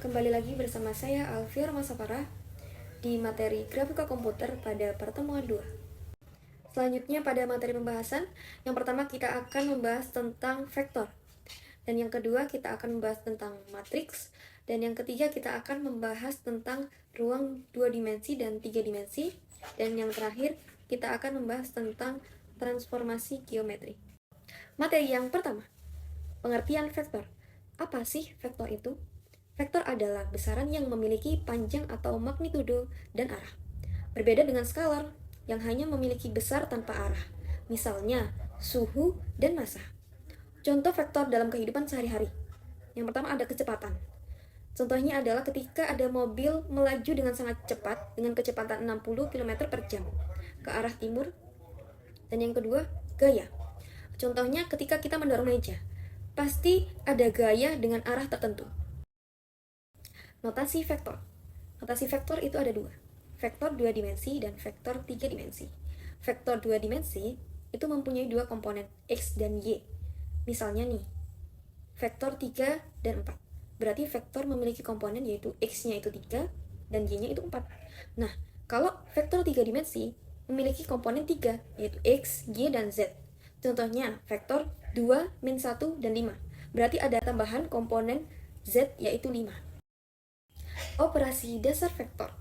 Kembali lagi bersama saya Alfiar Masapara di materi grafika komputer pada pertemuan 2. Selanjutnya pada materi pembahasan, yang pertama kita akan membahas tentang vektor. Dan yang kedua kita akan membahas tentang matriks. Dan yang ketiga kita akan membahas tentang ruang 2 dimensi dan 3 dimensi. Dan yang terakhir kita akan membahas tentang transformasi geometri. Materi yang pertama, pengertian vektor. Apa sih vektor itu? Vektor adalah besaran yang memiliki panjang atau magnitudo dan arah. Berbeda dengan skalar yang hanya memiliki besar tanpa arah. Misalnya, suhu dan massa. Contoh vektor dalam kehidupan sehari-hari. Yang pertama ada kecepatan. Contohnya adalah ketika ada mobil melaju dengan sangat cepat dengan kecepatan 60 km per jam ke arah timur. Dan yang kedua, gaya. Contohnya ketika kita mendorong meja. Pasti ada gaya dengan arah tertentu. Notasi vektor. Notasi vektor itu ada dua. Vektor 2 dimensi dan vektor 3 dimensi. Vektor 2 dimensi itu mempunyai dua komponen, X dan Y. Misalnya nih, vektor 3 dan 4. Berarti vektor memiliki komponen yaitu X-nya itu 3 dan Y-nya itu 4. Nah, kalau vektor 3 dimensi memiliki komponen 3 yaitu X, Y, dan Z. Contohnya, vektor 2, min 1, dan 5. Berarti ada tambahan komponen Z yaitu 5. Operasi dasar vektor.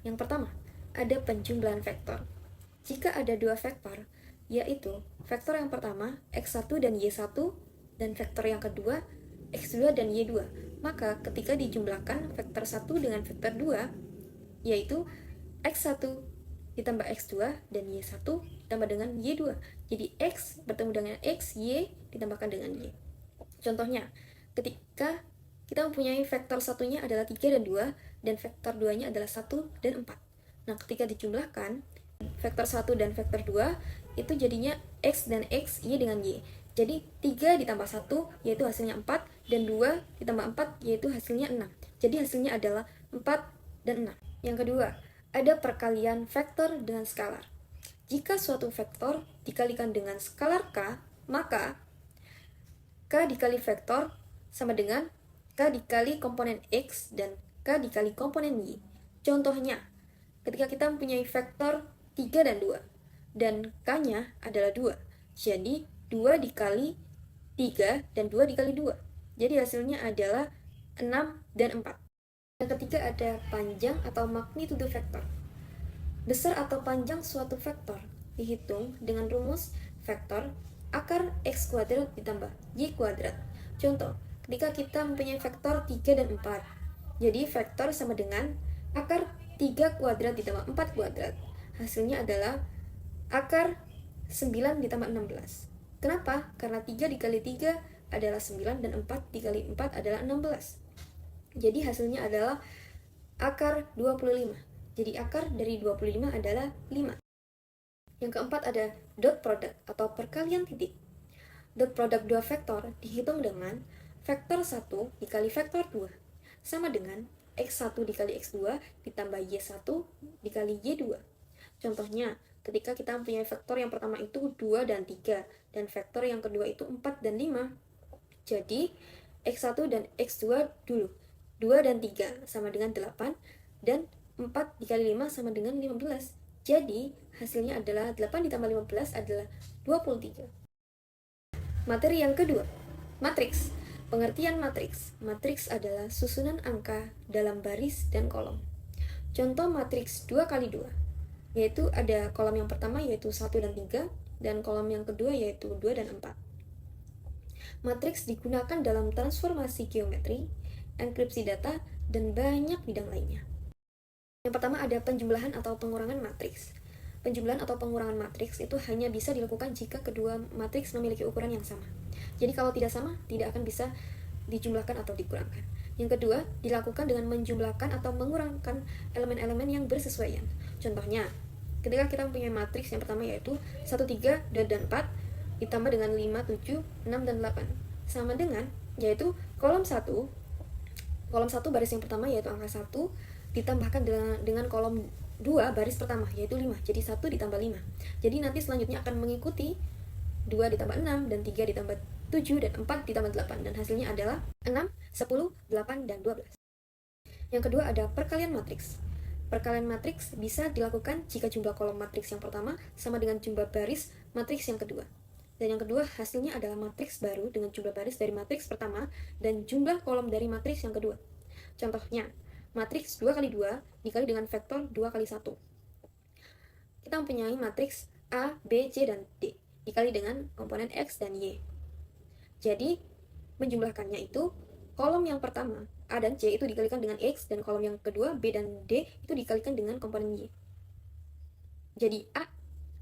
Yang pertama, ada penjumlahan vektor. Jika ada dua vektor, yaitu vektor yang pertama X1 dan Y1 dan vektor yang kedua X2 dan Y2, maka ketika dijumlahkan vektor 1 dengan vektor 2, yaitu X1 ditambah X2 dan Y1 ditambah dengan Y2. Jadi X bertemu dengan X, Y ditambahkan dengan Y. Contohnya, ketika kita mempunyai vektor satunya adalah 3 dan 2, dan vektor 2-nya adalah 1 dan 4. Nah, ketika dijumlahkan, vektor 1 dan vektor 2, itu jadinya X dan X, Y dengan Y. Jadi, 3 ditambah 1, yaitu hasilnya 4, dan 2 ditambah 4, yaitu hasilnya 6. Jadi, hasilnya adalah 4 dan 6. Yang kedua, ada perkalian vektor dengan skalar. Jika suatu vektor dikalikan dengan skalar K, maka K dikali vektor sama dengan K dikali komponen X dan K dikali komponen Y. Contohnya, ketika kita mempunyai vektor 3 dan 2, dan K-nya adalah 2. Jadi, 2 dikali 3 dan 2 dikali 2. Jadi, hasilnya adalah 6 dan 4. Yang ketiga ada panjang atau magnitudo vektor. Besar atau panjang suatu vektor dihitung dengan rumus vektor akar X kuadrat ditambah Y kuadrat. Contoh, ketika kita mempunyai vektor 3 dan 4, jadi vektor sama dengan akar 3 kuadrat ditambah 4 kuadrat. Hasilnya adalah akar 9 ditambah 16. Kenapa? Karena 3 dikali 3 adalah 9 dan 4 dikali 4 adalah 16. Jadi hasilnya adalah akar 25. Jadi akar dari 25 adalah 5. Yang keempat ada dot product atau perkalian titik. Dot product dua vektor dihitung dengan vektor 1 dikali vektor 2 sama dengan X1 dikali X2 ditambah Y1 dikali Y2. Contohnya, ketika kita mempunyai vektor yang pertama itu 2 dan 3, dan vektor yang kedua itu 4 dan 5. Jadi, X1 dan X2 dulu. 2 dan 3 sama dengan 8, dan 4 dikali 5 sama dengan 15. Jadi, hasilnya adalah 8 ditambah 15 adalah 23. Materi yang kedua, matriks. Pengertian matriks. Matriks adalah susunan angka dalam baris dan kolom. Contoh matriks 2 kali 2, yaitu ada kolom yang pertama yaitu 1 dan 3, dan kolom yang kedua yaitu 2 dan 4. Matriks digunakan dalam transformasi geometri, enkripsi data, dan banyak bidang lainnya. Yang pertama ada penjumlahan atau pengurangan matriks. Penjumlahan atau pengurangan matriks itu hanya bisa dilakukan jika kedua matriks memiliki ukuran yang sama. Jadi kalau tidak sama, tidak akan bisa dijumlahkan atau dikurangkan. Yang kedua, dilakukan dengan menjumlahkan atau mengurangkan elemen-elemen yang bersesuaian. Contohnya, ketika kita mempunyai matriks yang pertama yaitu 1, 3, dan 4, ditambah dengan 5, 7, 6, dan 8. Sama dengan, yaitu kolom 1 baris yang pertama yaitu angka 1, ditambahkan dengan kolom 2 baris pertama yaitu 5. Jadi 1 ditambah 5. Jadi nanti selanjutnya akan mengikuti 2 ditambah 6 dan 3 ditambah 7 dan 4 ditambah 8, dan hasilnya adalah 6, 10, 8, dan 12. Yang kedua ada perkalian matriks. Perkalian matriks bisa dilakukan jika jumlah kolom matriks yang pertama sama dengan jumlah baris matriks yang kedua. Dan yang kedua, hasilnya adalah matriks baru dengan jumlah baris dari matriks pertama dan jumlah kolom dari matriks yang kedua. Contohnya, matriks 2 kali 2 dikali dengan vektor 2 kali 1. Kita mempunyai matriks A, B, C, dan D dikali dengan komponen X dan Y. Jadi, menjumlahkannya itu, kolom yang pertama, A dan C itu dikalikan dengan X, dan kolom yang kedua, B dan D itu dikalikan dengan komponen Y. Jadi,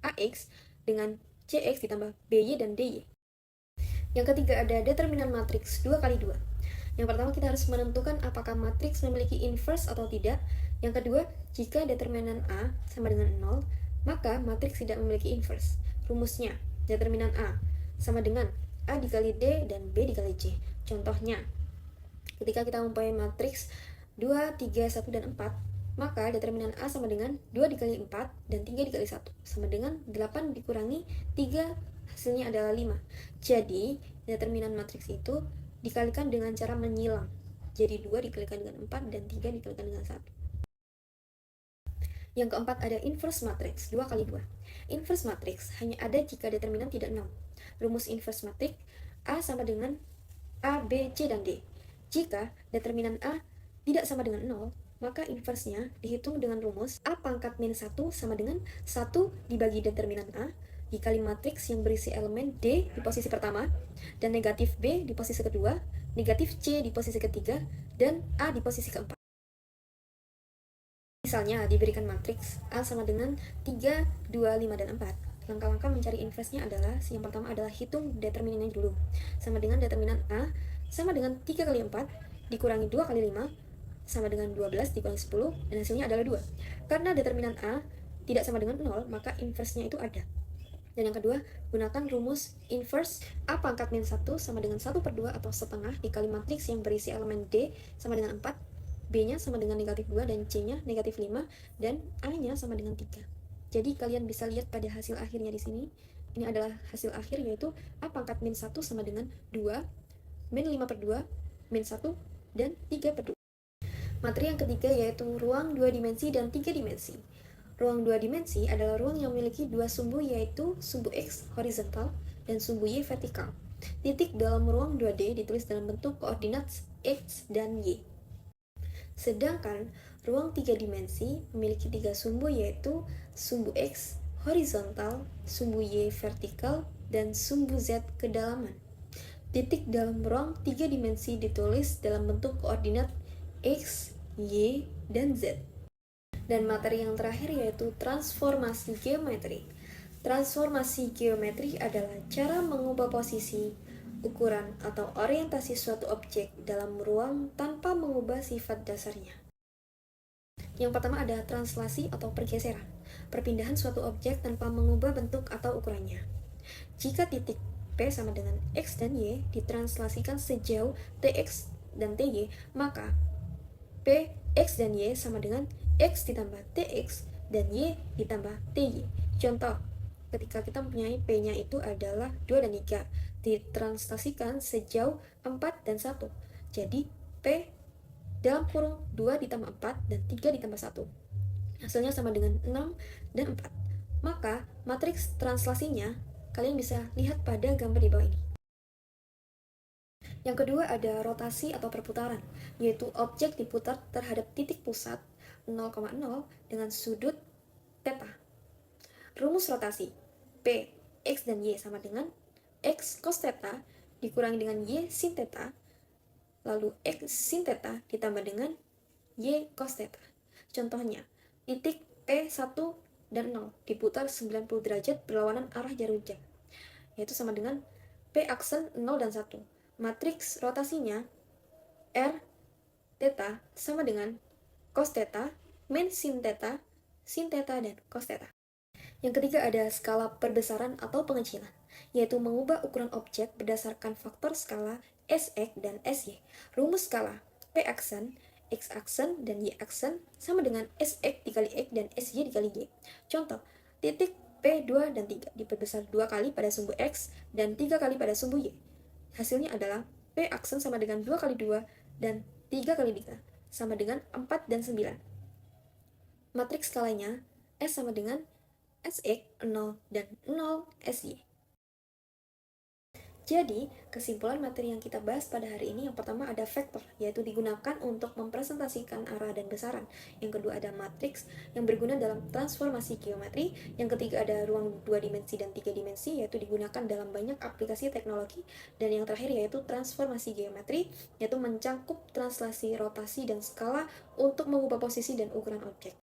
AX dengan CX ditambah BY dan DY. Yang ketiga ada determinan matriks 2 kali 2. Yang pertama kita harus menentukan apakah matriks memiliki inverse atau tidak. Yang kedua, jika determinan A sama dengan 0, maka matriks tidak memiliki inverse. Rumusnya, determinan A sama dengan A dikali D dan B dikali C. Contohnya, ketika kita mempunyai matriks 2, 3, 1, dan 4, maka determinan A sama dengan 2 dikali 4 dan 3 dikali 1 sama dengan 8 dikurangi 3, hasilnya adalah 5. Jadi, determinan matriks itu dikalikan dengan cara menyilang. Jadi 2 dikalikan dengan 4 dan 3 dikalikan dengan 1. Yang keempat ada inverse matrix 2 kali 2. Inverse matrix hanya ada jika determinan tidak 0. Rumus inverse matrix A sama dengan A, B, C, dan D. Jika determinan A tidak sama dengan 0, maka inversenya dihitung dengan rumus A pangkat min 1 sama dengan 1 dibagi determinan A dikali matriks yang berisi elemen D di posisi pertama, dan negatif B di posisi kedua, negatif C di posisi ketiga, dan A di posisi keempat. Misalnya, diberikan matriks A sama dengan 3, 2, 5, dan 4. Langkah-langkah mencari inverse-nya adalah, yang pertama adalah hitung determinannya dulu. Sama dengan determinan A sama dengan 3 kali 4 dikurangi 2 kali 5 sama dengan 12 dikurangi 10, dan hasilnya adalah 2. Karena determinan A tidak sama dengan 0, maka inverse-nya itu ada. Dan yang kedua, gunakan rumus inverse A pangkat min 1 sama dengan 1/2 atau setengah dikali matriks yang berisi elemen D sama dengan 4, B-nya sama dengan negatif 2, dan C-nya negatif 5, dan A-nya sama dengan 3. Jadi kalian bisa lihat pada hasil akhirnya di sini. Ini adalah hasil akhir, yaitu A pangkat min 1 sama dengan 2, min 5/2, min 1, dan 3/2. Materi yang ketiga yaitu ruang 2 dimensi dan 3 dimensi. Ruang 2 dimensi adalah ruang yang memiliki dua sumbu, yaitu sumbu X horizontal dan sumbu Y vertikal. Titik dalam ruang 2D ditulis dalam bentuk koordinat X dan Y. Sedangkan ruang 3 dimensi memiliki 3 sumbu, yaitu sumbu X horizontal, sumbu Y vertikal, dan sumbu Z kedalaman. Titik dalam ruang 3 dimensi ditulis dalam bentuk koordinat X, Y, dan Z. Dan materi yang terakhir yaitu transformasi geometri. Transformasi geometri adalah cara mengubah posisi, ukuran, atau orientasi suatu objek dalam ruang tanpa mengubah sifat dasarnya. Yang pertama ada translasi atau pergeseran, perpindahan suatu objek tanpa mengubah bentuk atau ukurannya. Jika titik P sama dengan X dan Y ditranslasikan sejauh TX dan TY, maka P, X, dan Y sama dengan X ditambah TX dan Y ditambah TY. Contoh, ketika kita mempunyai P-nya itu adalah 2 dan 3, ditranslasikan sejauh 4 dan 1. Jadi, P dalam kurung 2 ditambah 4 dan 3 ditambah 1. Hasilnya sama dengan 6 dan 4. Maka, matriks translasinya kalian bisa lihat pada gambar di bawah ini. Yang kedua ada rotasi atau perputaran, yaitu objek diputar terhadap titik pusat 0,0 dengan sudut theta. Rumus rotasi P, X, dan Y sama dengan X cos theta dikurangi dengan Y sin theta, lalu X sin theta ditambah dengan Y cos theta. Contohnya, titik P1 dan 0 diputar 90 derajat berlawanan arah jarum jam, yaitu sama dengan P aksen 0 dan 1. Matriks rotasinya R theta sama dengan cos theta min sin theta, dan cos theta. Yang ketiga ada skala perbesaran atau pengecilan, yaitu mengubah ukuran objek berdasarkan faktor skala Sx dan Sy. Rumus skala P aksen, X aksen, dan Y aksen sama dengan Sx dikali X dan Sy dikali Y. Contoh, titik P2 dan 3 diperbesar 2 kali pada sumbu X dan 3 kali pada sumbu Y. Hasilnya adalah P aksen sama dengan 2 kali 2 dan 3 kali 3, sama dengan 4 dan 9. Matriks skalanya S sama dengan SX, 0, dan 0 SY. Jadi, kesimpulan materi yang kita bahas pada hari ini yang pertama ada vektor, yaitu digunakan untuk mempresentasikan arah dan besaran. Yang kedua ada matriks, yang berguna dalam transformasi geometri. Yang ketiga ada ruang 2 dimensi dan 3 dimensi, yaitu digunakan dalam banyak aplikasi teknologi. Dan yang terakhir yaitu transformasi geometri, yaitu mencangkup translasi, rotasi, dan skala untuk mengubah posisi dan ukuran objek.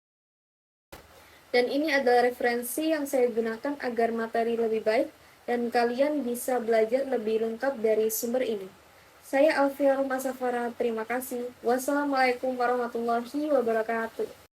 Dan ini adalah referensi yang saya gunakan agar materi lebih baik dan kalian bisa belajar lebih lengkap dari sumber ini. Saya Alfia Rumah Safara, terima kasih. Wassalamualaikum warahmatullahi wabarakatuh.